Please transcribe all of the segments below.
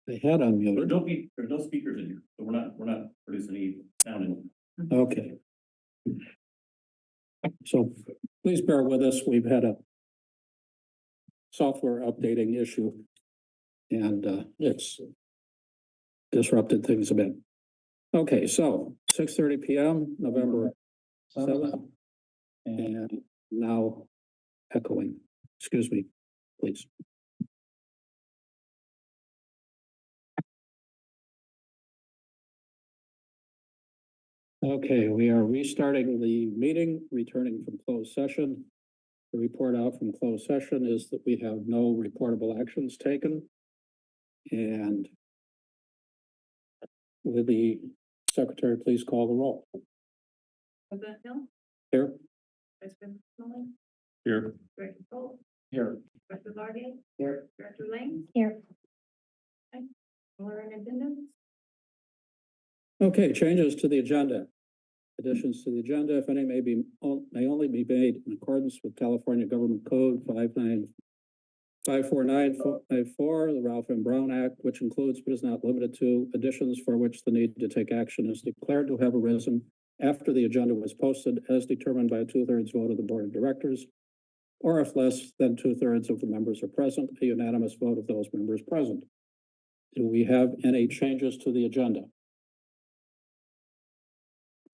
They had on the There's other. there's no speakers in here, so we're not producing any sound. Okay. So please bear with us. We've had a software updating issue and it's disrupted things a bit. Okay, so 6:30 p.m., November 7th, and now echoing. Excuse me, please. Okay, we are restarting the meeting, returning from closed session. The report out from closed session is that we have no reportable actions taken. And will the secretary please call the roll? President Hill? Here. Vice President Smalling? Here. Director Cole? Here. Director Largate? Here. Director Lang? Here. Okay. All are in attendance? Okay, changes to the agenda. Additions to the agenda, if any, may only be made in accordance with California Government Code 54954, the Ralph M. Brown Act, which includes but is not limited to additions for which the need to take action is declared to have arisen after the agenda was posted as determined by a 2/3 vote of the Board of Directors, or if less than 2/3 of the members are present, a unanimous vote of those members present. Do we have any changes to the agenda?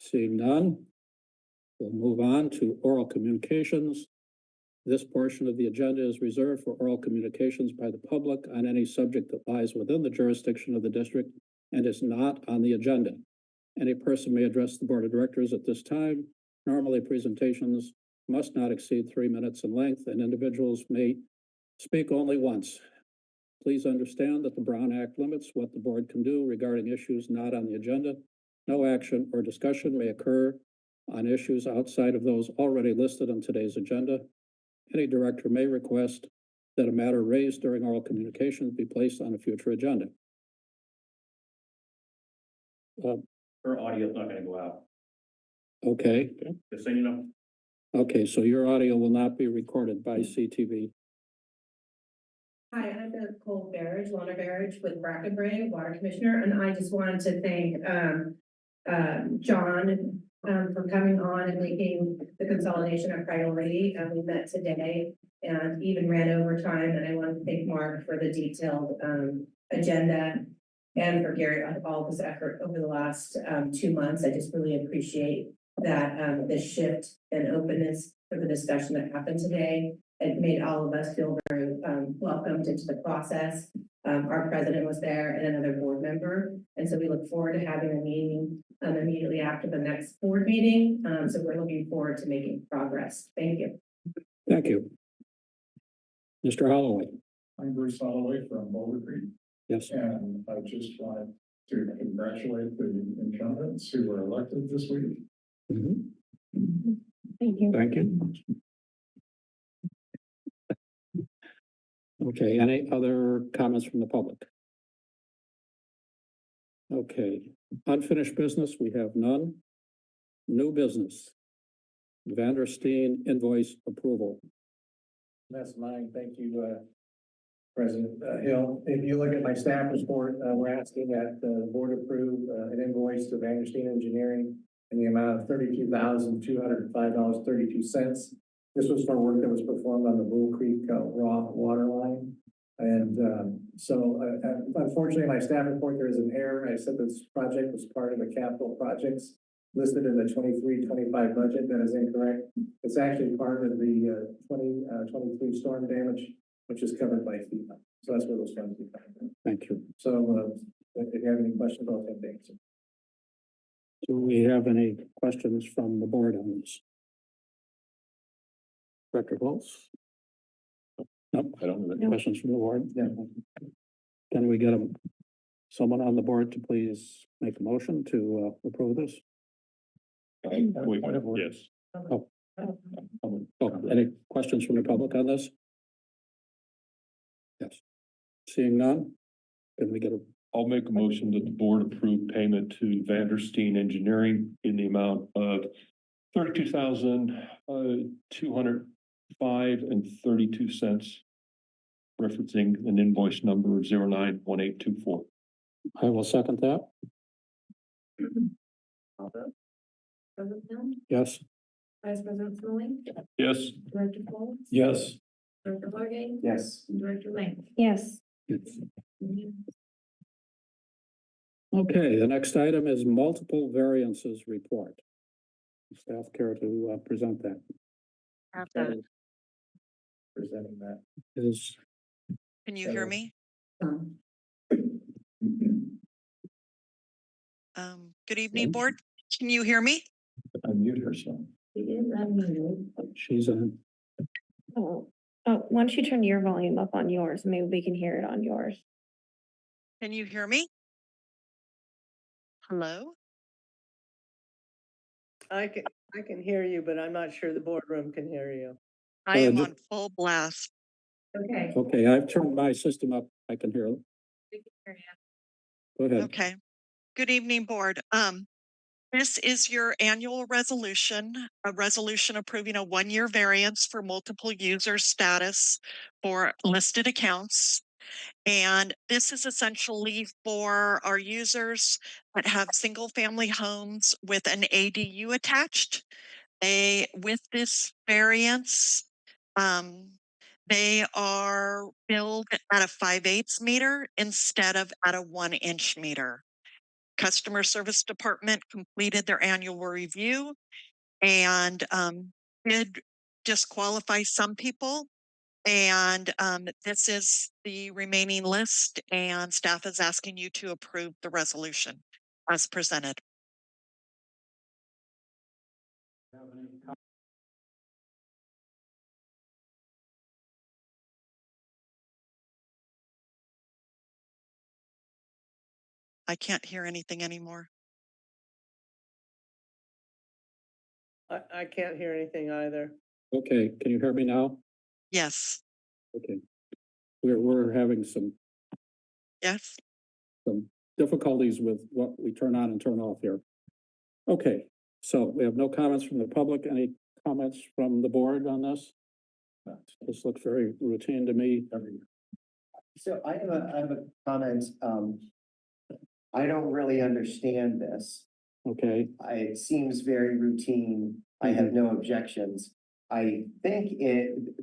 Seeing none, we'll move on to oral communications. This portion of the agenda is reserved for oral communications by the public on any subject that lies within the jurisdiction of the district and is not on the agenda. Any person may address the Board of Directors at this time. Normally, presentations must not exceed 3 minutes in length, and individuals may speak only once. Please understand that the Brown Act limits what the board can do regarding issues not on the agenda. No action or discussion may occur on issues outside of those already listed on today's agenda. Any director may request that a matter raised during oral communications be placed on a future agenda. Her audio is not gonna go out, Okay, just so you know. okay, so your audio will not be recorded by CTV. Hi, I'm Nicole Barrage, Lana Barrage with Brackenbury Water Commissioner, and I just wanted to thank John for coming on and making the consolidation a priority. We met today and even ran over time, and I want to thank Mark for the detailed agenda and for Gary on all of his effort over the last 2 months. I just really appreciate that the shift and openness for the discussion that happened today. It made all of us feel very welcomed into the process. Our president was there and another board member. And so we look forward to having a meeting immediately after the next board meeting. So we're looking forward to making progress. Thank you. Thank you. Mr. Holloway. I'm Bruce Holloway from Boulder Creek, Yes. and I just wanted to congratulate the incumbents who were elected this week. Thank you. Thank you. Okay, any other comments from the public? Okay, unfinished business, we have none. New business. Vandersteen invoice approval. That's mine. Thank you, President Hill. If you look at my staff report, we're asking that the board approve an invoice to Vandersteen Engineering in the amount of $32,205.32. This was for work that was performed on the Bull Creek raw water line. And unfortunately, in my staff report, there is an error. I said this project was part of the capital projects listed in the 23-25 budget. That is incorrect. It's actually part of the 2023 storm damage, which is covered by FEMA. So that's where those funds be coming from. Thank you. So if you have any questions, I'll take the answer. Do we have any questions from the board on this? Director Volz? No, I don't have any questions from the board. Yeah. Can we get someone on the board to please make a motion to approve this? Yes. Any questions from the public on this? Yes. Seeing none, can we get I'll make a motion that the board approve payment to Vandersteen Engineering in the amount of $32,205.32 referencing an invoice number of 091824. I will second that. President Hill, Yes. Vice President Smalling, Yes. Director Cole, Yes. Director Largay, Yes. and Director Lang. Yes. Okay, the next item is multiple variances report. Staff care to present that? Presenting that. Is, Can you hear me? Good evening, board. Can you hear me? Unmute herself. It is unmuted. she's on, Oh, why don't you turn your volume up on yours? Maybe we can hear it on yours. Can you hear me? Hello? I can hear you, but I'm not sure the boardroom can hear you. I am ju- on full blast. Okay. okay, I've turned my system up. I can hear. Go ahead. Okay. Good evening, board. This is your annual resolution, a resolution approving a one-year variance for multiple user status for listed accounts. And this is essentially for our users that have single-family homes with an ADU attached. With this variance, they are billed at a 5/8 meter instead of at a 1-inch meter. Customer service department completed their annual review and did disqualify some people. And this is the remaining list, and staff is asking you to approve the resolution as presented. I can't hear anything anymore. I can't hear anything either. Okay, can you hear me now? Yes. Okay. We're having some Yes. difficulties with what we turn on and turn off here. Okay, so we have no comments from the public. Any comments from the board on this? This looks very routine to me. So I have a comment. I don't really understand this. Okay, It seems very routine. I have no objections. I think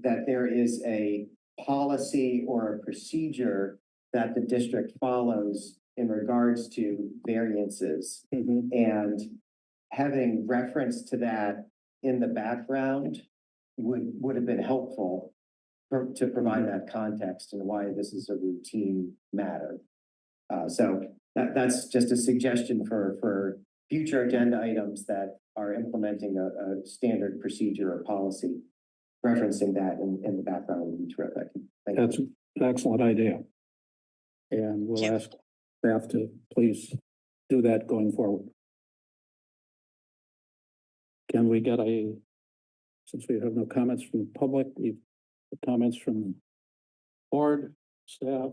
that there is a policy or a procedure that the district follows in regards to variances. mhm. And having reference to that in the background would have been helpful to provide that context and why this is a routine matter. So that's just a suggestion for future agenda items that are implementing a standard procedure or policy. Referencing that in the background would be terrific. Thank you. That's an excellent idea. And we'll Thank you. ask staff to please do that going forward. Can we get since we have no comments from the public, comments from board, staff,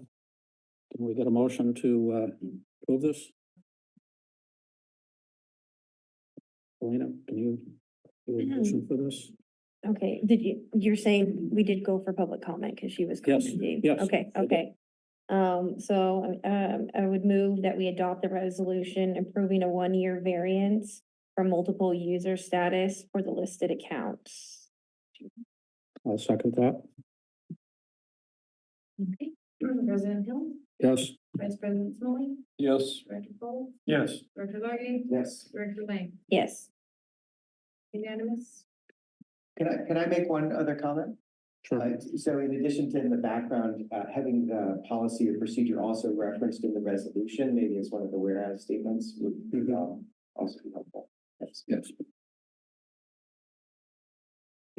can we get a motion to approve this? Elena, can you do a motion for this? Okay, you're saying we did go for public comment because she was Yes, commenting? yes. Okay. So I would move that we adopt the resolution approving a one-year variance for multiple user status for the listed accounts. I'll second that. Okay. President Hill, Yes. Vice President Smalling, Yes. Director Cole, Yes. Director Largay, Yes. Director Lang. Yes. Unanimous. Can I make one other comment? Sure. So in addition to in the background, having the policy or procedure also referenced in the resolution, maybe as one of the whereas statements would also be helpful. Yes.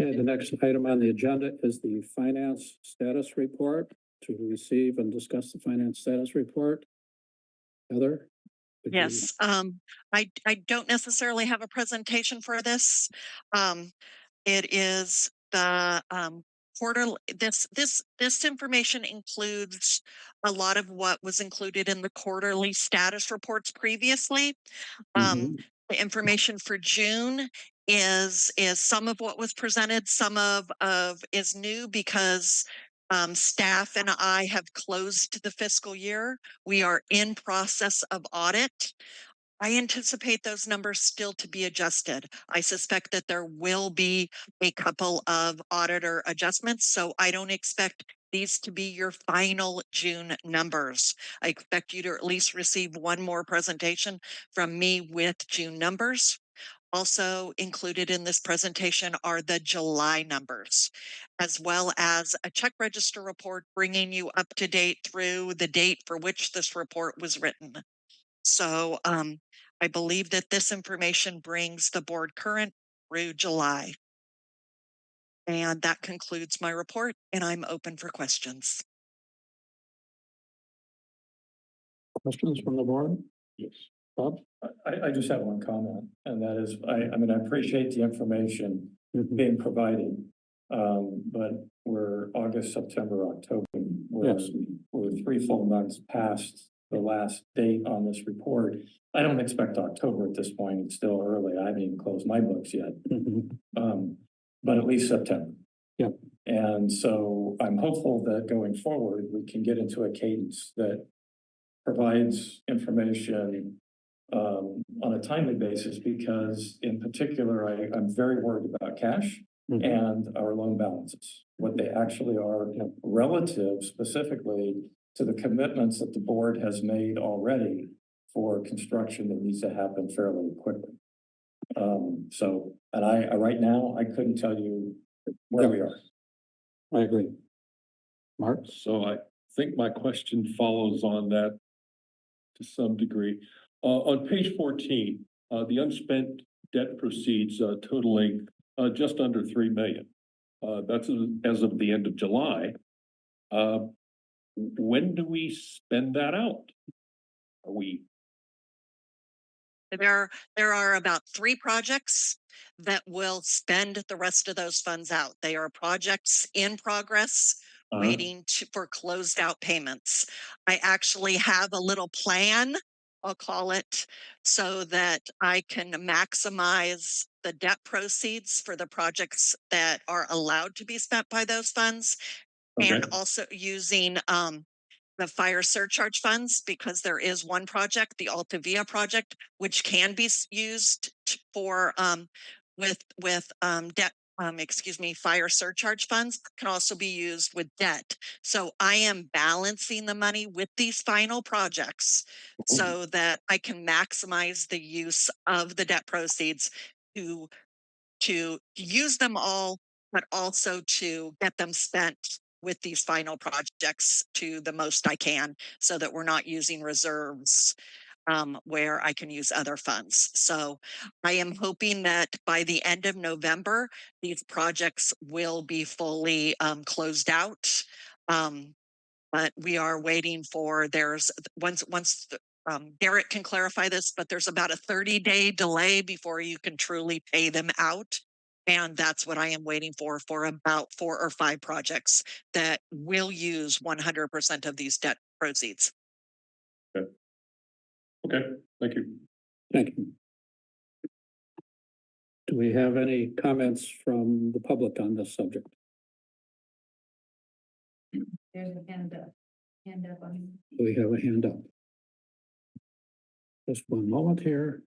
Okay, the next item on the agenda is the finance status report. To receive and discuss the finance status report. Heather? Could you- Yes, I don't necessarily have a presentation for this. It is the quarterly. This information includes a lot of what was included in the quarterly status reports previously. Mhm. The information for June is some of what was presented. Some of is new because Staff and I have closed the fiscal year. We are in process of audit. I anticipate those numbers still to be adjusted. I suspect that there will be a couple of auditor adjustments, so I don't expect these to be your final June numbers. I expect you to at least receive one more presentation from me with June numbers. Also included in this presentation are the July numbers, as well as a check register report bringing you up to date through the date for which this report was written. So I believe that this information brings the board current through July. And that concludes my report, and I'm open for questions. Questions from the board? Yes. Bob? I just have one comment, and that is, I mean, I appreciate the information being provided. But we're August, September, October, Yes. we're 3 full months past the last date on this report. I don't expect October at this point. It's still early. I haven't even closed my books yet. But at least September. Yeah. And so I'm hopeful that going forward, we can get into a cadence that provides information on a timely basis, because in particular, I'm very worried about cash and our loan balances, what they actually are relative specifically to the commitments that the board has made already for construction that needs to happen fairly quickly. And I right now, I couldn't tell you where we are. I agree. Mark? So I think my question follows on that to some degree. On page 14, the unspent debt proceeds totaling just under 3 million. That's as of the end of July. When do we spend that out? Are we? There are about 3 projects that will spend the rest of those funds out. They are projects in progress, waiting for closed out payments. I actually have a little plan, I'll call it, so that I can maximize the debt proceeds for the projects that are allowed to be spent by those funds, and also using the fire surcharge funds, because there is one project, the Altavia project, which can be used for debt. Fire surcharge funds can also be used with debt. So I am balancing the money with these final projects so that I can maximize the use of the debt proceeds to use them all, but also to get them spent with these final projects to the most I can, so that we're not using reserves where I can use other funds. So I am hoping that by the end of November, these projects will be fully closed out. But we are waiting for, once Garrett can clarify this, but there's about a 30-day delay before you can truly pay them out. And that's what I am waiting for about 4 or 5 projects that will use 100% of these debt proceeds. Okay, thank you. Thank you. Do we have any comments from the public on this subject? There's a hand up. Hand up on. We have a hand up. Just one moment here.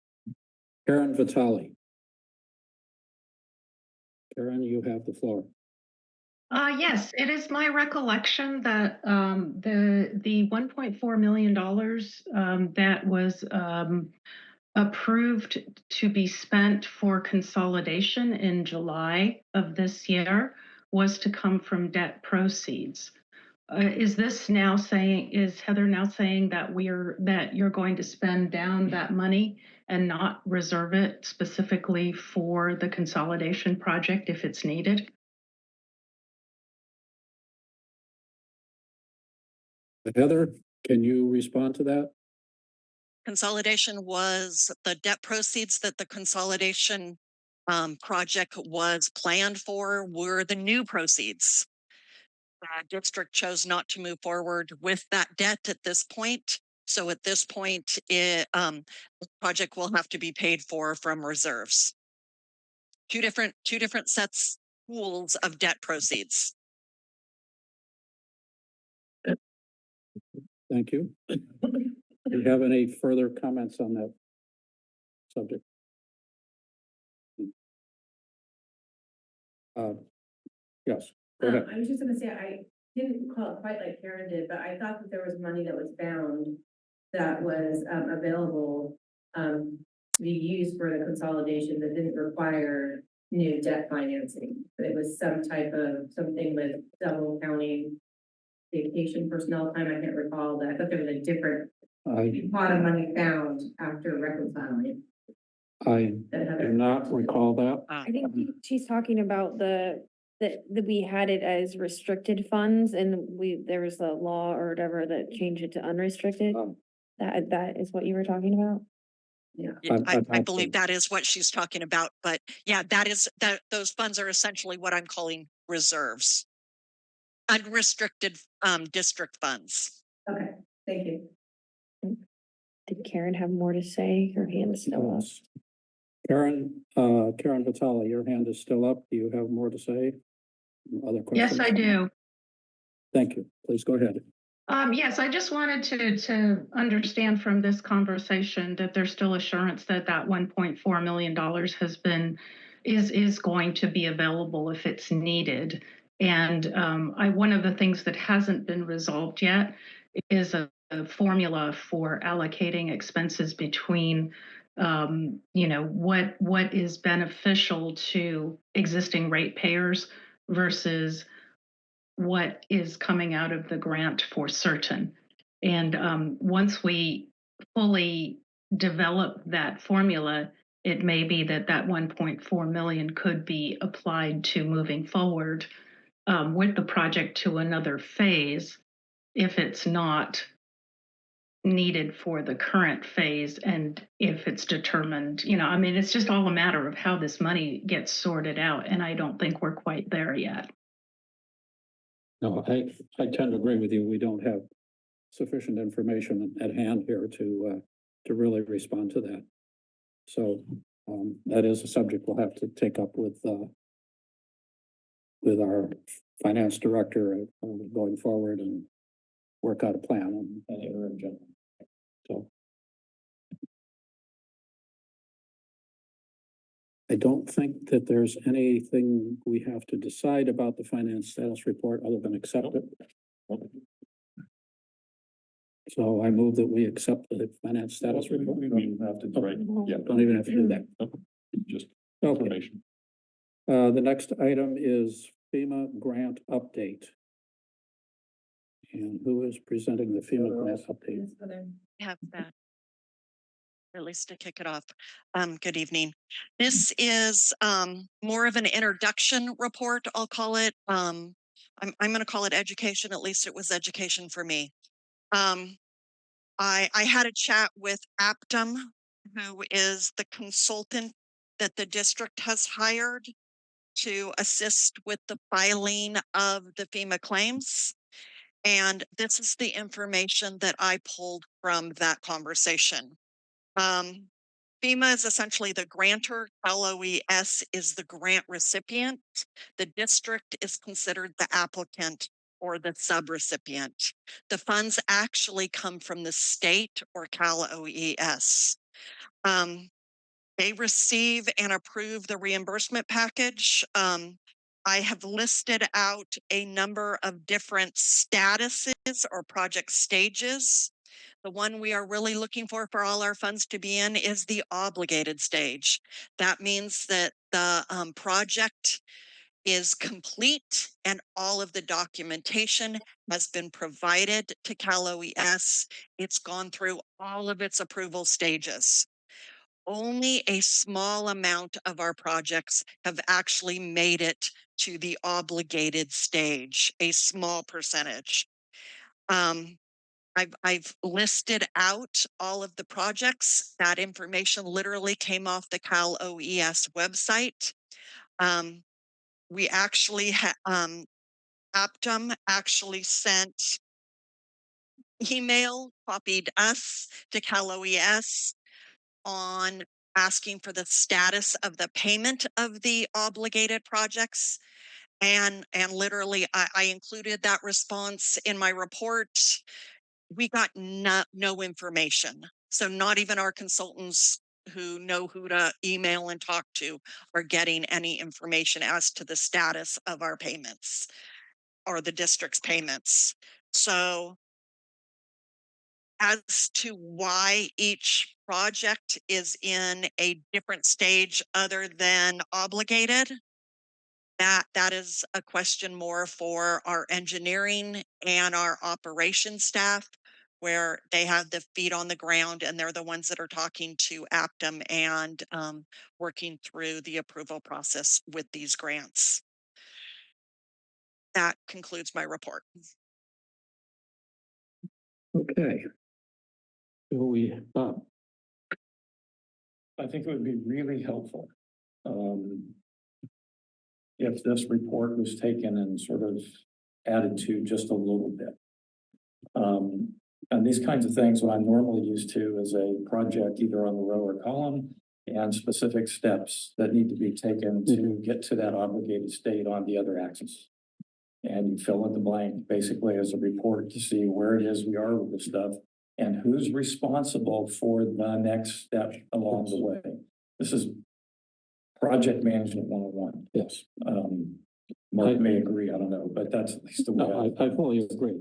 Karen Vitale. Karen, you have the floor. Yes, it is my recollection that the $1.4 million that was approved to be spent for consolidation in July of this year was to come from debt proceeds. Is Heather now saying that you're going to spend down that money and not reserve it specifically for the consolidation project if it's needed? Heather, can you respond to that? Consolidation was the debt proceeds that the consolidation project was planned for were the new proceeds. The district chose not to move forward with that debt at this point. So at this point, the project will have to be paid for from reserves. Two different pools of debt proceeds. Thank you. Do you have any further comments on that subject? Yes, go ahead. I was just gonna say, I didn't call it quite like Karen did, but I thought that there was money that was found that was available to be used for the consolidation that didn't require new debt financing. But it was some type of, something with double counting vacation personnel time. I can't recall that. I thought there was a different pot of money found after reconciling. I that do Heather- not recall that. I think she's talking about that we had it as restricted funds and there was a law or whatever that changed it to unrestricted. Um, That is what you were talking about? I believe that is what she's talking about, but yeah, those funds are essentially what I'm calling reserves. Unrestricted district funds. Okay, thank you. Did Karen have more to say? Her hand is still up. Karen Vitale, your hand is still up. Do you have more to say? Other questions? Yes, I do. Thank you. Please go ahead. Yes, I just wanted to understand from this conversation that there's still assurance that that $1.4 million is going to be available if it's needed. And one of the things that hasn't been resolved yet is a formula for allocating expenses between what is beneficial to existing ratepayers versus what is coming out of the grant for certain. And once we fully develop that formula, it may be that 1.4 million could be applied to moving forward with the project to another phase if it's not needed for the current phase, and if it's determined, it's just all a matter of how this money gets sorted out, and I don't think we're quite there yet. No, I tend to agree with you. We don't have sufficient information at hand here to really respond to that. So that is a subject we'll have to take up with our finance director going forward and work out a plan on interim general. So I don't think that there's anything we have to decide about the finance status report other than accept it. So I move that we accept the finance status report. We don't even have to, right, yeah, Don't even have to do that. just Okay. information. The next item is FEMA grant update. And who is presenting the FEMA grant update? Have that. Or at least to kick it off. Good evening. This is more of an introduction report, I'll call it. I'm going to call it education. At least it was education for me. I had a chat with Aptum, who is the consultant that the district has hired to assist with the filing of the FEMA claims. And this is the information that I pulled from that conversation. FEMA is essentially the grantor. LOES is the grant recipient. The district is considered the applicant or the subrecipient. The funds actually come from the state or Cal OES. They receive and approve the reimbursement package. I have listed out a number of different statuses or project stages. The one we are really looking for all our funds to be in is the obligated stage. That means that the project is complete and all of the documentation has been provided to Cal OES. It's gone through all of its approval stages. Only a small amount of our projects have actually made it to the obligated stage, a small percentage. I've listed out all of the projects. That information literally came off the Cal OES website. We actually Aptum actually sent email, copied us to Cal OES on asking for the status of the payment of the obligated projects. And literally I included that response in my report. we got no information. So not even our consultants who know who to email and talk to are getting any information as to the status of our payments or the district's payments. So as to why each project is in a different stage other than obligated, that is a question more for our engineering and our operations staff, where they have the feet on the ground and they're the ones that are talking to Aptum and working through the approval process with these grants. That concludes my report. Okay. So we, I think it would be really helpful. If this report was taken and sort of added to just a little bit. And these kinds of things, what I'm normally used to is a project either on the row or column and specific steps that need to be taken to get to that obligated state on the other axis. And you fill in the blank basically as a report to see where it is we are with this stuff and who's responsible for the next step along the way. This is project management 101. yes, Mark may agree, I don't know, but that's at least the way. no, I fully agree.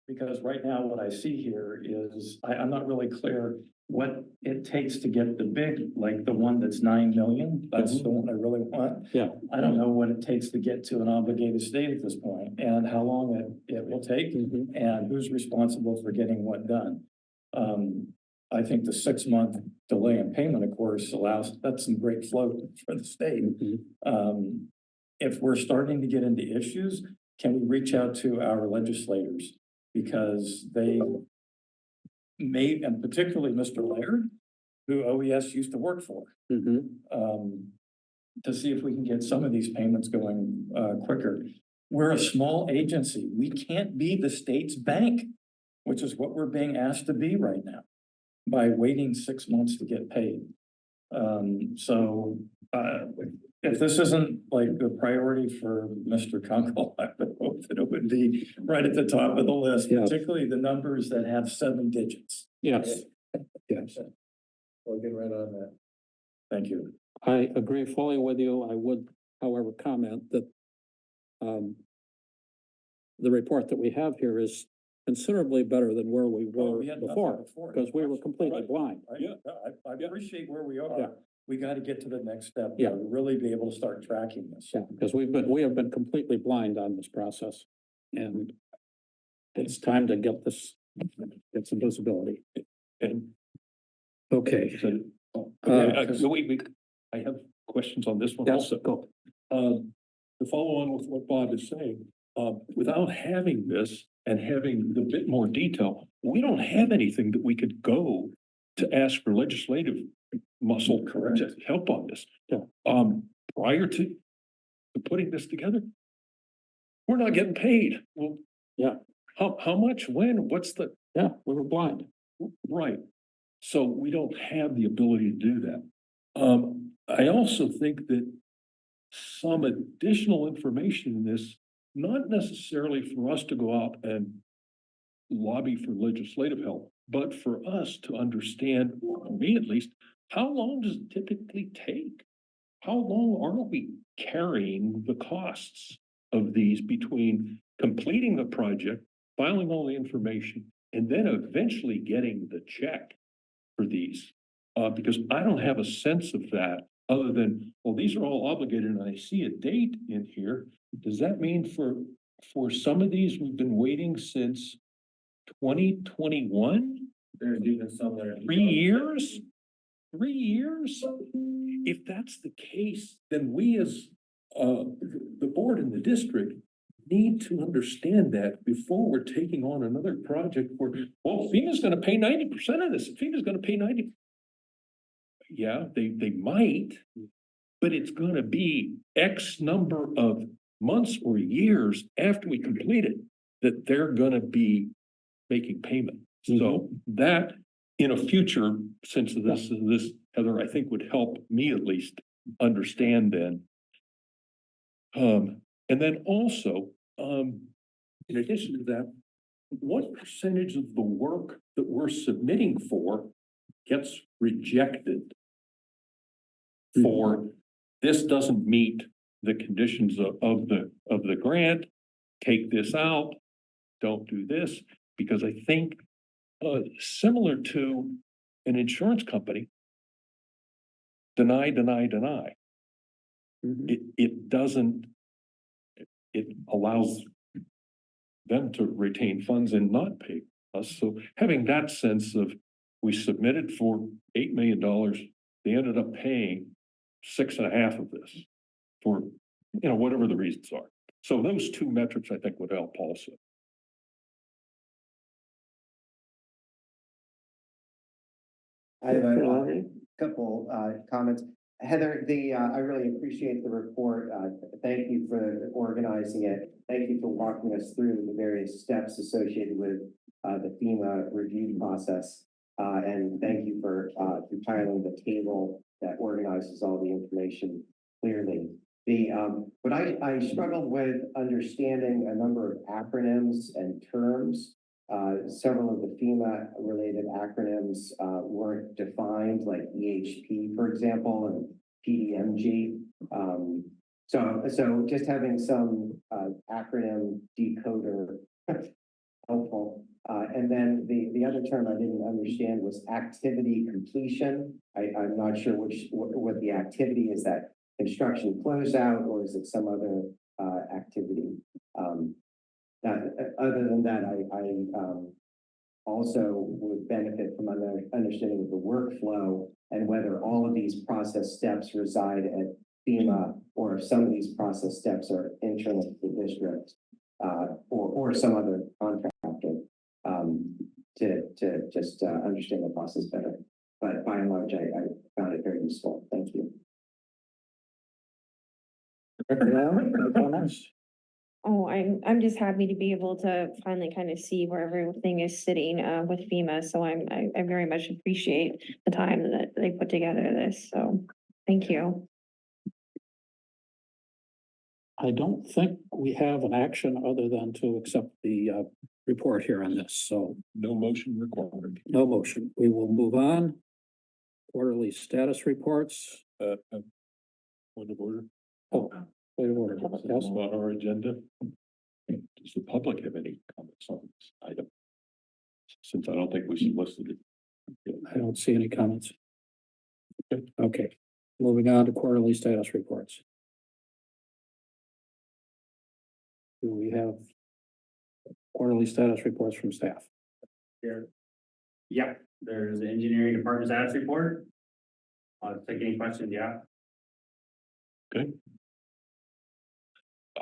Because right now what I see here is, I'm not really clear what it takes to get the big, like the one that's 9 million. That's the one I really want. Yeah. I don't know what it takes to get to an obligated state at this point and how long it will take and who's responsible for getting what done. I think the 6-month delay in payment, of course, that's some great flow for the state. If we're starting to get into issues, can we reach out to our legislators? Because they may, and particularly Mr. Laird, who OES used to work for, to see if we can get some of these payments going quicker. We're a small agency. We can't be the state's bank, which is what we're being asked to be right now by waiting 6 months to get paid. If this isn't like the priority for Mr. Kunkel, I would hope that it would be right at the top of the list, particularly the numbers that have 7 digits. Yes, yes. We'll get right on that. Thank you. I agree fully with you. I would, however, comment that the report that we have here is considerably better than where we were before, because we were completely blind. I appreciate where we are. Yeah. We got to get to the next step. Yeah. Really be able to start tracking this. Yeah, because we have been completely blind on this process, and it's time to get some visibility. And okay. wait, I have questions on this one Yes, also. go. To follow on with what Bob is saying, without having this and having the bit more detail, we don't have anything that we could go to ask for legislative muscle to help on this. Yeah. Prior to putting this together, we're not getting paid. Well, yeah. How much, when, what's the? Yeah, we were blind. Right. So we don't have the ability to do that. I also think that some additional information in this, not necessarily for us to go out and lobby for legislative help, but for us to understand, for me at least, how long does it typically take? How long are we carrying the costs of these between completing the project, filing all the information, and then eventually getting the check for these? Because I don't have a sense of that other than, well, these are all obligated and I see a date in here. Does that mean for some of these, we've been waiting since 2021? There's even some that are. 3 years? 3 years? If that's the case, then we as the board and the district need to understand that before we're taking on another project where, well, FEMA's gonna pay 90% of this. FEMA's gonna pay 90. Yeah, they might, but it's gonna be X number of months or years after we complete it that they're gonna be making payment. So that in a future, since this, Heather, I think would help me at least understand then. And then also, in addition to that, what percentage of the work that we're submitting for gets rejected? For this doesn't meet the conditions of the grant, take this out, don't do this, because I think similar to an insurance company, deny, deny, deny. It doesn't, it allows them to retain funds and not pay us. So having that sense of, we submitted for $8 million, they ended up paying 6.5 of this for, whatever the reasons are. So those two metrics, I think, would help also. I have a couple comments. Heather, I really appreciate the report. Thank you for organizing it. Thank you for walking us through the various steps associated with the FEMA review process. And thank you for compiling the table that organizes all the information clearly. But I struggled with understanding a number of acronyms and terms. Several of the FEMA related acronyms weren't defined, like EHP, for example, and PDMG. So just having some acronym decoder helpful. And then the other term I didn't understand was activity completion. I'm not sure what the activity is, that construction closeout, or is it some other activity? Other than that, I also would benefit from understanding the workflow and whether all of these process steps reside at FEMA, or if some of these process steps are internal to the district, or some other contractor, to just understand the process better. But by and large, I found it very useful. Thank you. Oh, I'm just happy to be able to finally kind of see where everything is sitting with FEMA. So I very much appreciate the time that they put together this. So thank you. I don't think we have an action other than to accept the report here on this. So No motion required. no motion. We will move on. Quarterly status reports. Point of order. Oh, point of order. Yes. On our agenda. Does the public have any comments on this item? Since I don't think we solicited it. I don't see any comments. Okay, moving on to quarterly status reports. Do we have quarterly status reports from staff? Here. Yeah, there's the engineering department status report. I'll take any questions, yeah.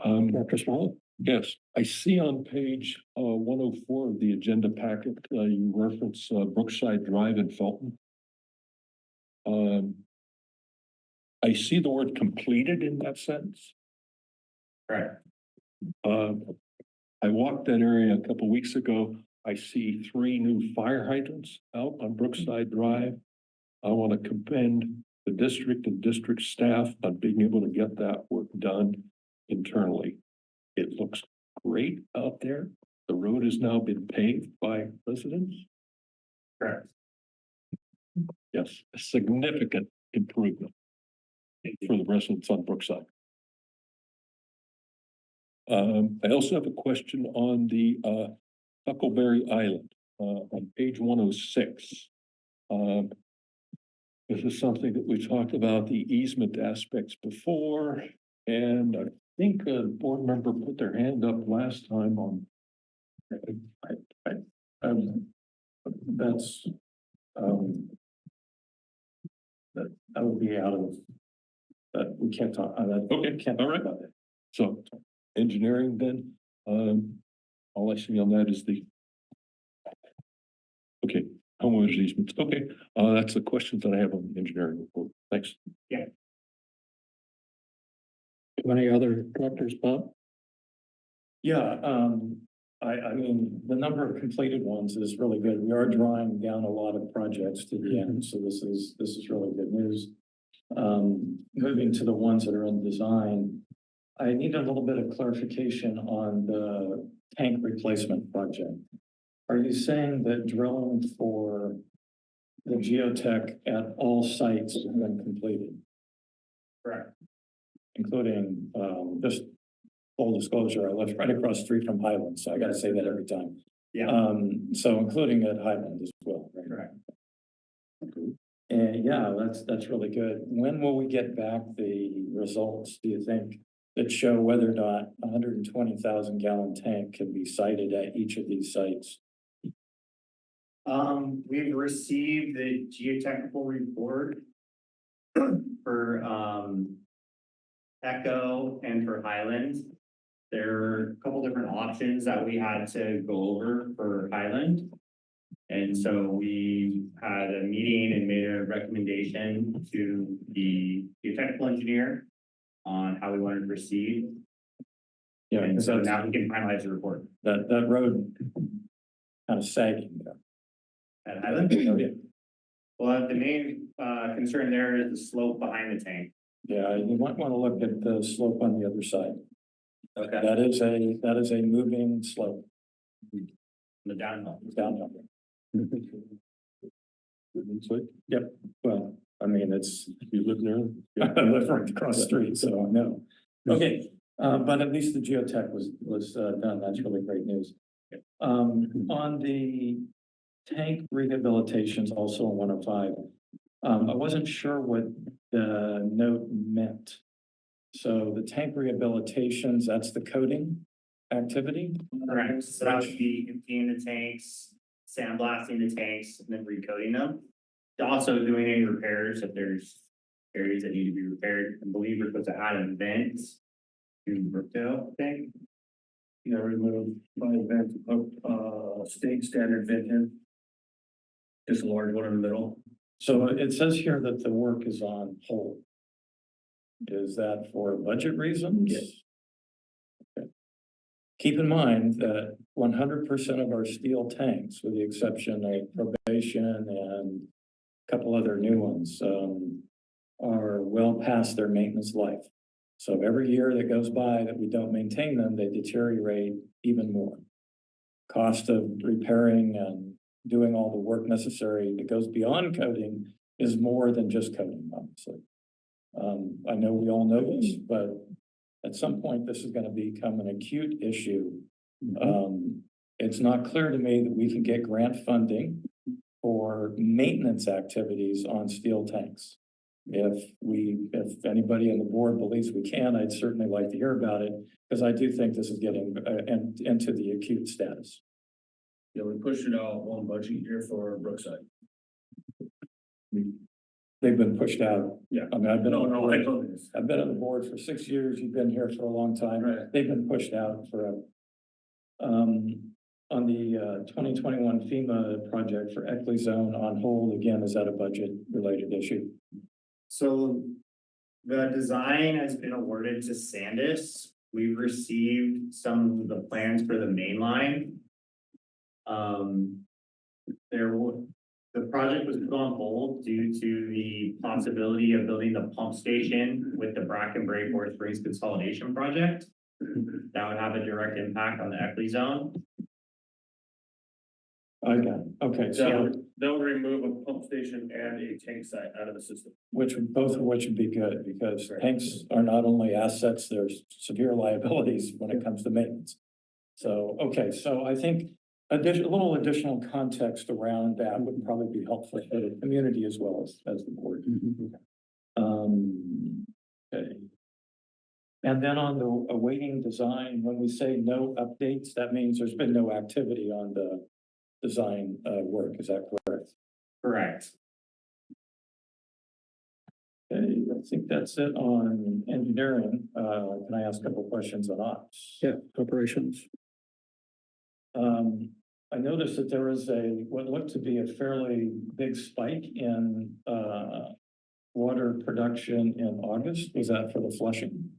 Dr. Smalley? Yes, I see on page 104 of the agenda packet, you reference Brookside Drive in Felton. I see the word completed in that sentence. Correct. I walked that area a couple weeks ago. I see 3 new fire hydrants out on Brookside Drive. I want to commend the district and district staff on being able to get that work done internally. It looks great out there. The road has now been paved by residents. Correct. Yes, a significant improvement for the residents on Brookside. I also have a question on the Huckleberry Island on page 106. This is something that we talked about, the easement aspects before, and I think a board member put their hand up last time on. That would be out of that. We can't talk. Okay, can't all right. about it. So engineering then, all I see on that is the. Okay, homeowners easements. Okay, that's the questions that I have on the engineering report. Thanks. Yeah. Any other directors, Bob? Yeah, I mean, the number of completed ones is really good. We are drawing down a lot of projects to the end, so this is really good news. Moving to the ones that are in design, I need a little bit of clarification on tank replacement project. Are you saying that drilling for the geotech at all sites has been completed, Correct. including, just full disclosure, I live right across the street from Highland, so I gotta say that every time. Yeah. So including at Highland as well, right? Correct. And yeah, that's really good. When will we get back the results, do you think, that show whether or not a 120,000 gallon tank can be sited at each of these sites? We've received the geotechnical report for, Echo and for Highland. There are a couple different options that we had to go over for Highland. And so we had a meeting and made a recommendation to the geotechnical engineer on how we wanted to proceed. Yeah, And because so now we can finalize the report. that road kind of sagging there. At Highland? Oh, yeah. Well, the main concern there is the slope behind the tank. Yeah, you might want to look at the slope on the other side. Okay. That is a moving slope The downhill. downhill. Yep, well, I mean, it's, You live there? I live right across the street, so I know. Okay, but at least the geotech was done. That's really great news. On the tank rehabilitations, also in 105, I wasn't sure what the note meant. So the tank rehabilitations, that's the coating activity? Correct. So that would be emptying the tanks, sandblasting the tanks, and then recoating them. Also doing any repairs if there's areas that need to be repaired. I believe we're supposed to add a vent to Brookdale tank. You know, remove my vent, state standard vent. Just a large one in the middle. So it says here that the work is on hold. Is that for budget reasons? Yes. Okay. Keep in mind that 100% of our steel tanks, with the exception of probation and a couple other new ones, are well past their maintenance life. So every year that goes by that we don't maintain them, they deteriorate even more. Cost of repairing and doing all the work necessary that goes beyond coating is more than just coating, obviously. I know we all know this, but at some point, this is going to become an acute issue. It's not clear to me that we can get grant funding for maintenance activities on steel tanks. If anybody on the board believes we can, I'd certainly like to hear about it, because I do think this is getting into the acute status. Yeah, we pushed it out one budget year for Brookside. They've been pushed out. Yeah. I mean, I've been on I the board for 6 years. You've been here for a long time. Right. They've been pushed out forever. On the 2021 FEMA project for Eckley Zone on hold, again, is that a budget related issue? So the design has been awarded to Sandus. We've received some of the plans for the main line. The project was put on hold due to the possibility of building the pump station with the Bracken Bray Forest Springs consolidation project. That would have a direct impact on the Eckley zone. I got it. Okay, so That would remove a pump station and a tank site out of the system. both of which would be good, because tanks are not only assets, there's severe liabilities when it comes to maintenance. So, okay, so I think a little additional context around that would probably be helpful for the community as well as the board. Okay. And then on the awaiting design, when we say no updates, that means there's been no activity on the design work. Is that correct? Correct. Okay, I think that's it on engineering. Can I ask a couple questions on ops? Yeah, operations. I noticed that there was what looked to be a fairly big spike in water production in August. Was that for the flushing?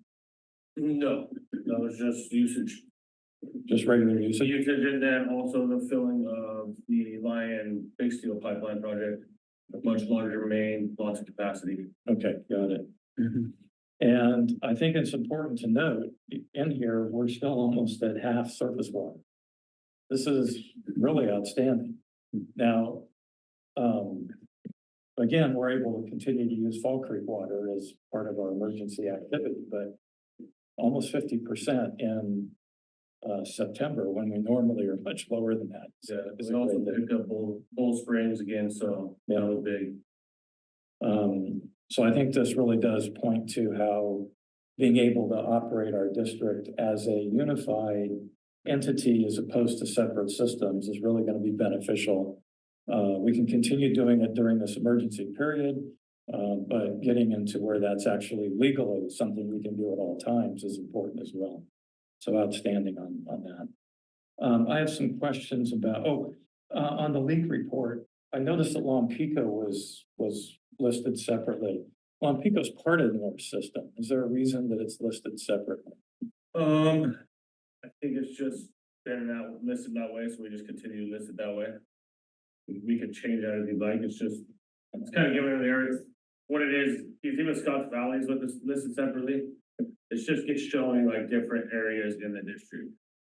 No, that was just usage. Just regular So usage? usage and then also the filling of the Lion Big Steel Pipeline project. A much larger main, lots of capacity. Okay, got it. And I think it's important to note in here, we're still almost at half surface water. This is really outstanding. Now, again, we're able to continue to use Fall Creek water as part of our emergency activity, but almost 50% in September, when we normally are much lower than that. Yeah, It's we a also great thing. picked up Bull Springs again, so that was big. So I think this really does point to how being able to operate our district as a unified entity as opposed to separate systems is really going to be beneficial. We can continue doing it during this emergency period, but getting into where that's actually legally something we can do at all times is important as well. So outstanding on that. I have some questions about, on the leak report, I noticed that Long Pico was listed separately. Long Pico's part of the North system. Is there a reason that it's listed separately? I think it's just been listed that way, so we just continue to list it that way. We could change that if you'd like, it's kind of giving the areas what it is. Even Scotts Valley is what is listed separately. It's just showing like different areas in the district.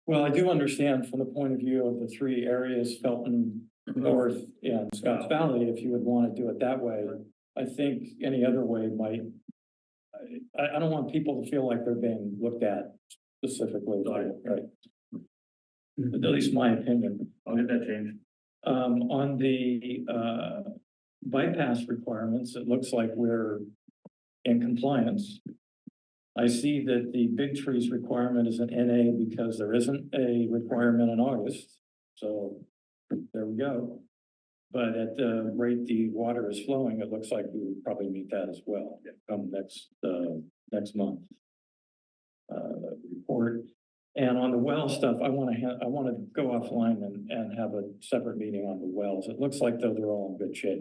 Well, I do understand from the point of view of the three areas, Felton, North, and Scotts Valley, if you would want to do it that way. I think any other way might, I don't want people to feel like they're being looked at specifically, right? At least my opinion. I'll get that changed. On the bypass requirements, it looks like we're in compliance. I see that the big trees requirement is an NA because there isn't a requirement in August. So there we go. But at the rate the water is flowing, it looks like we would probably meet that as well. Come next month. Report. And on the well stuff, I want to go offline and have a separate meeting on the wells. It looks like though they're all in good shape.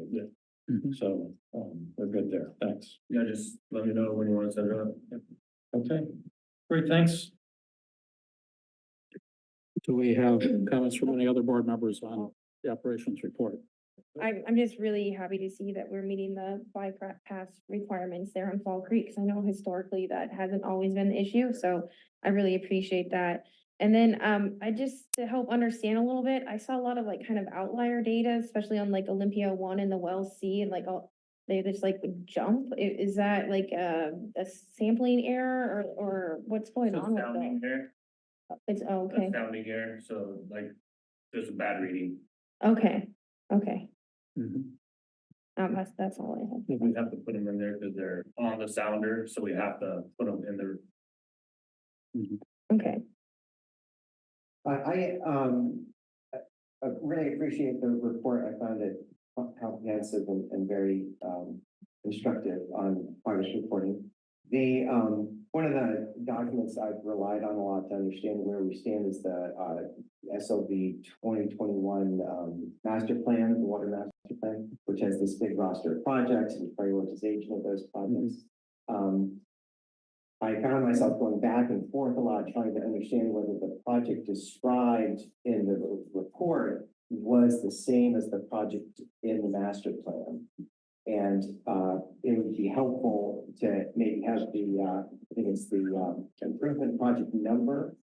So we're good there. Thanks. Yeah, just let me know when you want to set it up. Okay, great, thanks. Do we have comments from any other board members on the operations report? I'm just really happy to see that we're meeting the bypass requirements there on Fall Creek, because I know historically that hasn't always been the issue, so I really appreciate that. And then, I just, to help understand a little bit, I saw a lot of like kind of outlier data, especially on like Olympia 1 and the Wells C, and like they just like would jump. Is that like a sampling error or what's going on with Sounding that? here. It's, oh, okay, Sounding here, so like there's a bad reading. okay. Mhm. That's all I have. We have to put them in there because they're on the sounder, so we have to put them in there. Okay. I really appreciate the report. I found it comprehensive and very instructive on progress reporting. The one of the documents I've relied on a lot to understand where we stand is the SLV 2021 master plan, the water master plan, which has this big roster of projects and prioritization of those projects. I found myself going back and forth a lot, trying to understand whether the project described in the report was the same as the project in the master plan. And it would be helpful to maybe have the, I think it's the improvement project number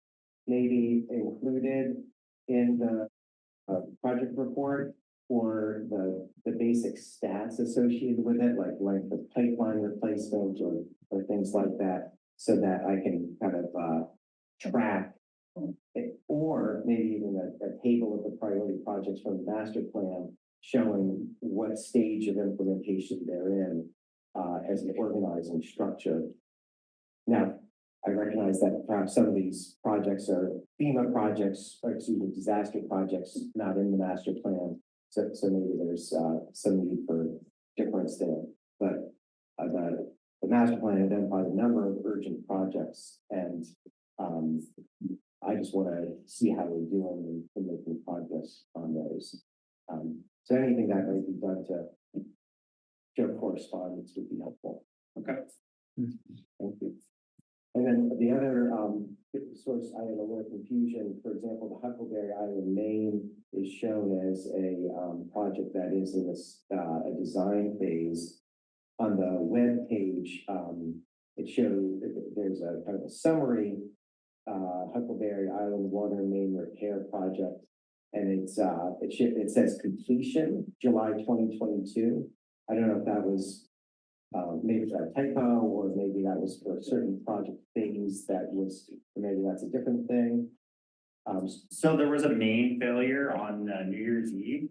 maybe included in the project report, or the basic stats associated with it, like length of pipeline replacement or things like that, so that I can kind of track it, or maybe even a table of the priority projects from the master plan showing what stage of implementation they're in as an organizing structure. Now, I recognize that perhaps some of these projects are FEMA projects, or excuse me, disaster projects, not in the master plan. So maybe there's some need for difference there. But the master plan identifies a number of urgent projects, and I just want to see how we're doing in making progress on those. So anything that might be done to show correspondence would be helpful. Okay. Thank you. And then the other source, I had a little confusion. For example, the Huckleberry Island, Maine is shown as a project that is in a design phase. On the web page, it shows there's a kind of a summary Huckleberry Island Water Main Repair Project. And it says completion, July 2022. I don't know if that was maybe a typo, or maybe that was for certain project things or maybe that's a different thing. So there was a main failure on New Year's Eve.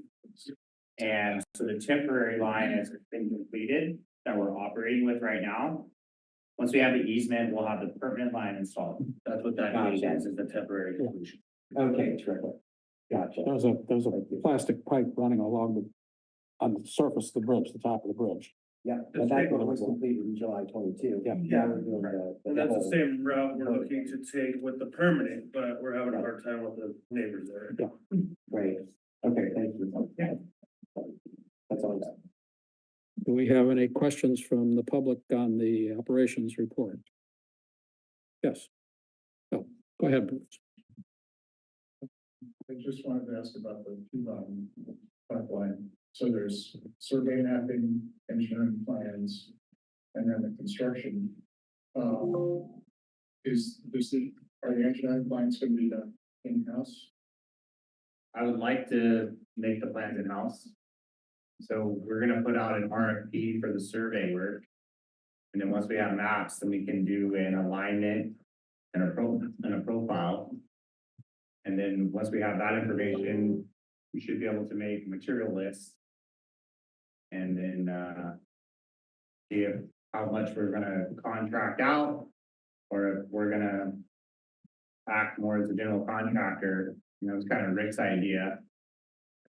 And so the temporary line has been completed that we're operating with right now. Once we have the easement, we'll have the permanent line installed. That's what that means, is the temporary completion. Okay, terrific. Gotcha. There's a plastic pipe running on the surface of the bridge, the top of the bridge. Yeah, and that one was completed in July 22. Yeah. Now we're doing And that's the whole- same route we're looking to take with the permanent, but we're having a hard time with the neighbors there. Great. Okay, thank you. Yeah. That's all. Do we have any questions from the public on the operations report? Yes. Oh, go ahead, Bruce. I just wanted to ask about the pipeline. So there's survey mapping, engineering plans, and then the construction. Are the engineering plans going to be done in-house? I would like to make the plans in-house. So we're gonna put out an RFP for the survey work. And then once we have maps, then we can do an alignment and a profile. And then once we have that information, we should be able to make material lists. And then see how much we're gonna contract out, or if we're gonna act more as a general contractor. It's kind of Rick's idea.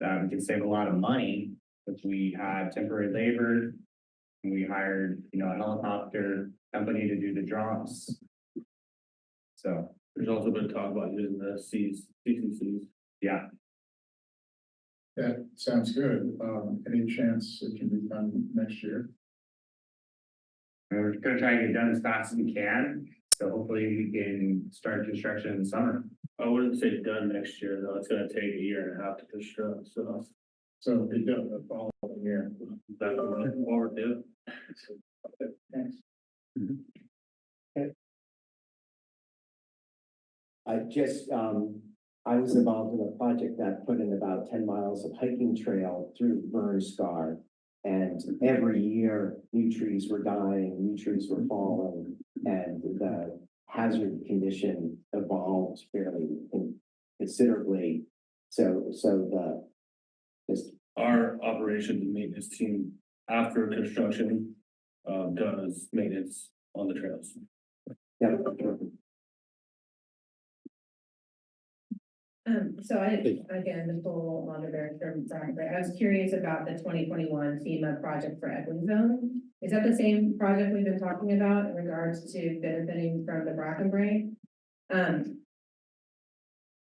That we can save a lot of money if we had temporary labor. And we hired, a helicopter company to do the drops. So There's also been talk about using the CCCs. yeah, That sounds good. Any chance it can be done next year? we're gonna try and get it done as fast as we can. So hopefully we can start construction in the summer. I wouldn't say done next year, though. It's gonna take a year and a half to construct, so. So be done the following year. That's what we're looking forward to. Okay, thanks. I was involved in a project that put in about 10 miles of hiking trail through Burn Scar. And every year, new trees were dying, new trees were falling, and the hazard condition evolved fairly considerably. Our operations and maintenance team, after construction, does maintenance on the trails. Yeah. So again, Nicole Londerberg from Zachary, I was curious about the 2021 FEMA project for Edwin Zone. Is that the same project we've been talking about in regards to benefiting from the Brackenbury?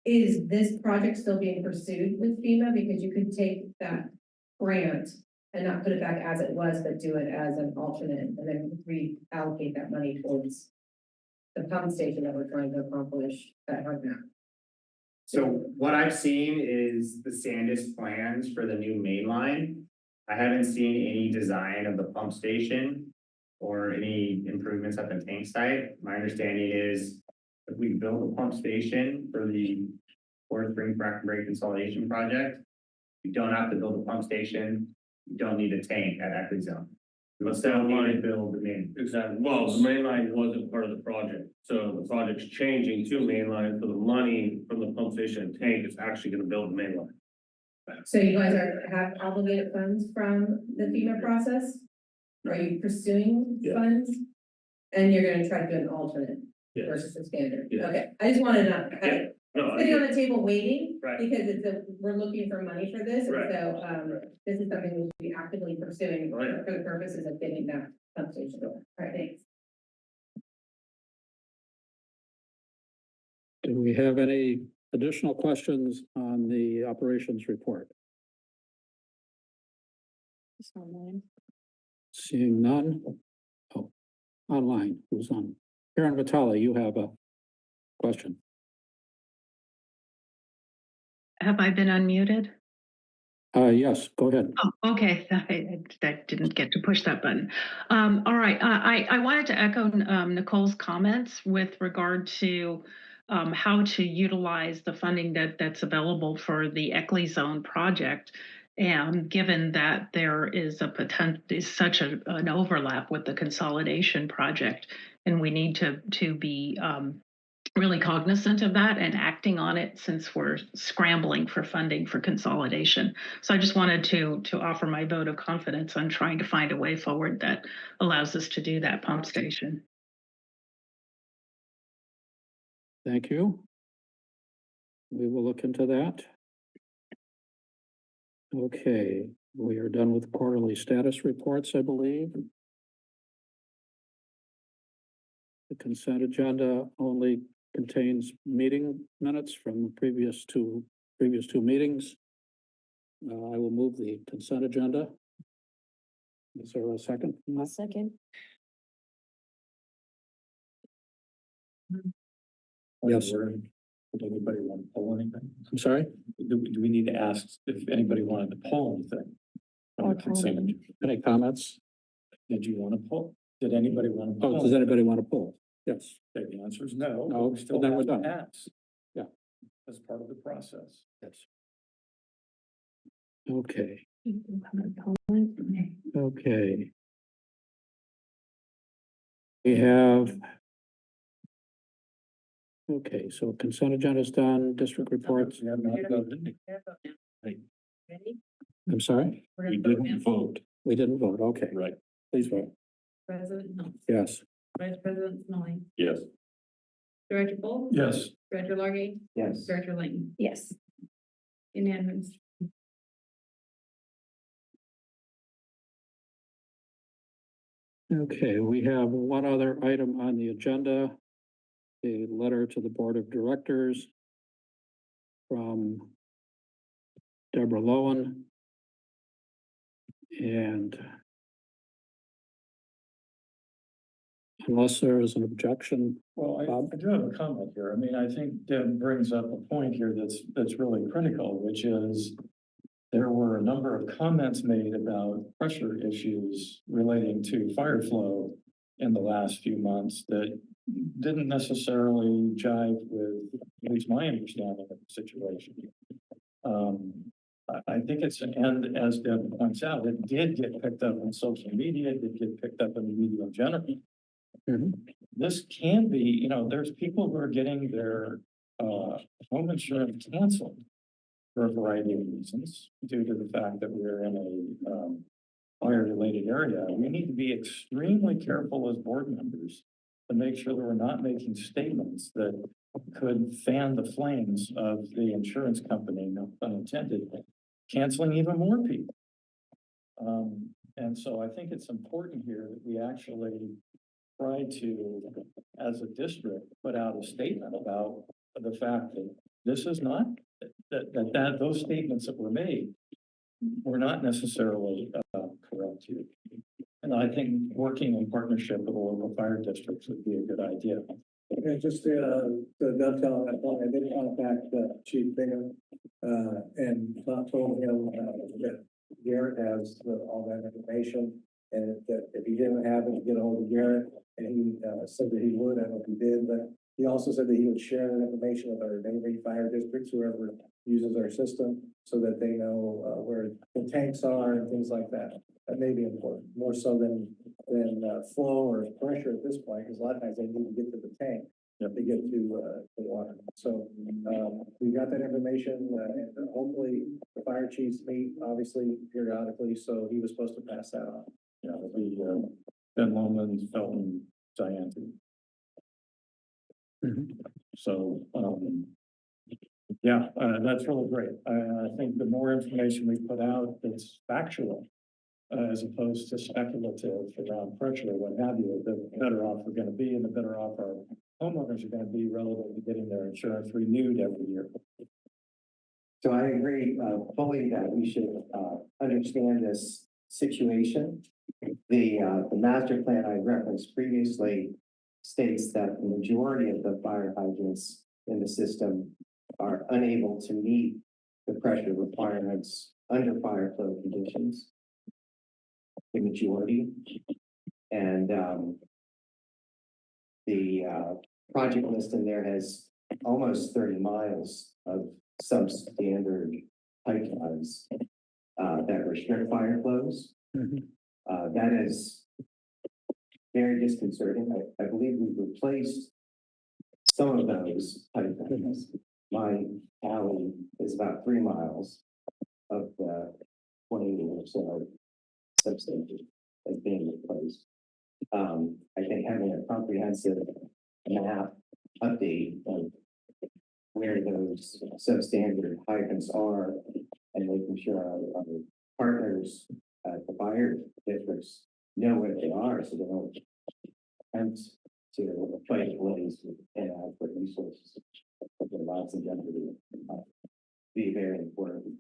Is this project still being pursued with FEMA? Because you could take that grant and not put it back as it was, but do it as an alternate and then reallocate that money towards the pump station that we're trying to accomplish at Hard Rock. So what I've seen is the Sandus plans for the new main line. I haven't seen any design of the pump station or any improvements at the tank site. My understanding is if we build a pump station for the Forest Spring Brackenbury consolidation project, you don't have to build a pump station. You don't need a tank at Equity Zone. We'll still need to build the main. Exactly. Well, the main line wasn't part of the project, so the project's changing to main line for the money from the pump station and tank is actually gonna build the main line. So you guys have obligated funds from the FEMA process? Are you pursuing Yeah. funds? And you're gonna try to do an alternate Yes. versus the standard? Yeah. Okay, I just wanted to, Yeah. No, sitting on the table waiting, Right. because we're looking for money for this, and Right. so, this is something we should be actively pursuing Oh, yeah. for the purposes of getting that pump station going. All right, thanks. Do we have any additional questions on the operations report? Just online. Seeing none. Oh, online, who's on? Karen Vitale, you have a question. Have I been unmuted? Yes, go ahead. Oh, okay, I didn't get to push that button. All right, I wanted to echo Nicole's comments with regard to how to utilize the funding that's available for the Eckley Zone project. And given that there is such an overlap with the consolidation project, and we need to be really cognizant of that and acting on it since we're scrambling for funding for consolidation. So I just wanted to offer my vote of confidence on trying to find a way forward that allows us to do that pump station. Thank you. We will look into that. Okay, we are done with quarterly status reports, I believe. The consent agenda only contains meeting minutes from the previous two meetings. I will move the consent agenda. Is there a second? A second. Yes. Would anybody want to pull anything? I'm sorry? Do we need to ask if anybody wanted to pull anything? on the consent agenda? Any comments? Did you want to pull? Did anybody want to? Oh, pull does anything? anybody want to pull? Yes. Okay, the answer is no. No, We still then have we're to done. pass. Yeah. As part of the process. Yes. Okay. Okay. We have. Okay, so consent agenda is done, district reports. We have not voted. Ready? I'm sorry, We're gonna We vote didn't now. vote, we didn't vote. Okay, right? please vote. President Knopf, Yes. Vice President Smalling, Yes. Director Bull. Yes. Director Largy, Yes. Director Layton, Yes. unanimous. Okay, we have one other item on the agenda. A letter to the Board of Directors from Deborah Lowen. And unless there is an objection, Well, Bob? I do have a comment here. I mean, I think Deb brings up a point here that's really critical, which is there were a number of comments made about pressure issues relating to fire flow in the last few months that didn't necessarily jive with at least my understanding of the situation. I think it's, and as Deb points out, it did get picked up on social media, it did get picked up in the media in general. This can be, you know, there's people who are getting their home insurance canceled for a variety of reasons due to the fact that we're in a fire-related area. We need to be extremely careful as board members to make sure that we're not making statements that could fan the flames of the insurance company, no pun intended, canceling even more people. And so I think it's important here that we actually try to, as a district, put out a statement about the fact that this is not, that those statements that were made were not necessarily correct here. And I think working in partnership with the local fire districts would be a good idea. And just to dovetail on that point, I did contact Chief Bingham, and told him that Garrett has all that information. And that if he didn't have it, get a hold of Garrett, and he said that he would. I don't know if he did, but he also said that he would share that information with our neighboring fire districts, whoever uses our system, so that they know where the tanks are and things like that. That may be important, more so than flow or pressure at this point, because a lot of times they need to get to the tank. Yep. To get to the water. So we got that information, and hopefully the fire chiefs meet obviously periodically, so he was supposed to pass that on. Yeah, the Ben Lomans, Felton, Diane. So, yeah, that's really great. I think the more information we put out that's factual, as opposed to speculative around pressure or what have you, the better off we're gonna be and the better off our homeowners are gonna be relative to getting their insurance renewed every year. So I agree fully that we should understand this situation. The master plan I referenced previously states that the majority of the fire hydrants in the system are unable to meet the pressure requirements under fire flow conditions. The majority. And the project list in there has almost 30 miles of substandard pipelines that restrict fire flows. That is very disconcerting. I believe we've replaced some of those pipelines. My alley is about 3 miles of the 20 or so substation that's being replaced. I think having a comprehensive map update of where those substandard hydrants are and making sure our partners at the fire districts know where they are so they don't attempt to fight blaze with inadequate resources. Put lots of jeopardy. Be very important.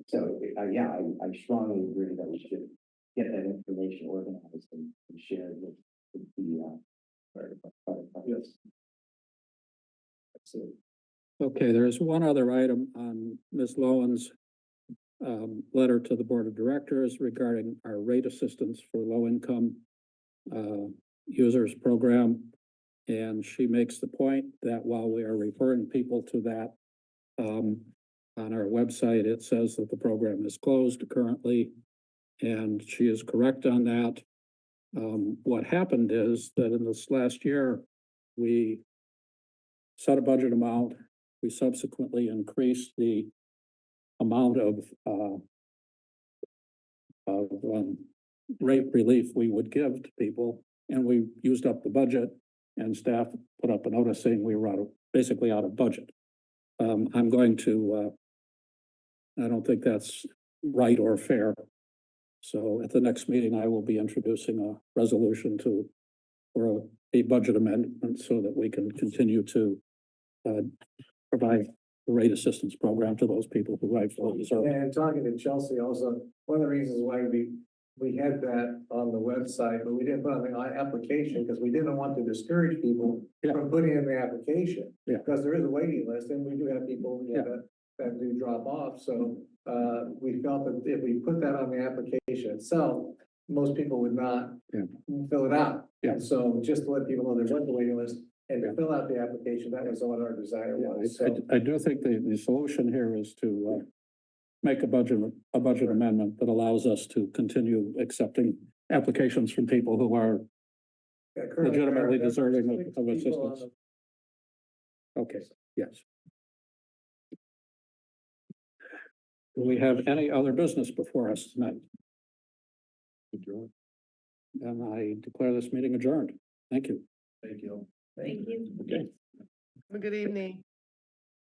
So, yeah, I strongly agree that we should get that information organized and shared with the yes. Okay, there is one other item on Ms. Lowen's letter to the Board of Directors regarding our rate assistance for low-income users program. And she makes the point that while we are referring people to that, on our website, it says that the program is closed currently, and she is correct on that. What happened is that in this last year, we set a budget amount. We subsequently increased the amount of rate relief we would give to people, and we used up the budget, and staff put up a notice saying we were basically out of budget. I'm going to, I don't think that's right or fair. So at the next meeting, I will be introducing a resolution for a budget amendment so that we can continue to provide the rate assistance program to those people who rightfully deserve it. And talking to Chelsea also, one of the reasons why we had that on the website, but we didn't put on the application because we didn't want to discourage people from putting in the application. Yeah. Because there is a waiting list and we do have people that do drop off. So we felt that if we put that on the application itself, most people would not fill it out. Yeah. And so just to let people know there was a waiting list and to fill out the application, that was what our desire was. So I do think the solution here is to make a budget amendment that allows us to continue accepting applications from people who are legitimately deserving of assistance. Okay, yes. Do we have any other business before us tonight? And I declare this meeting adjourned. Thank you. thank you. Thank you. Okay, Have a good evening.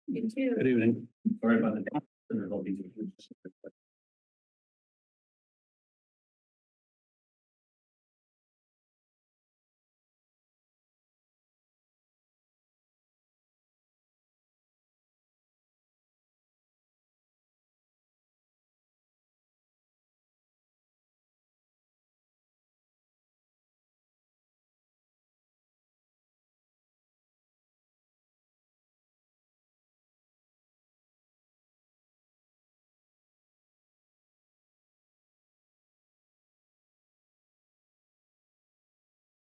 You too. good evening. Sorry about the.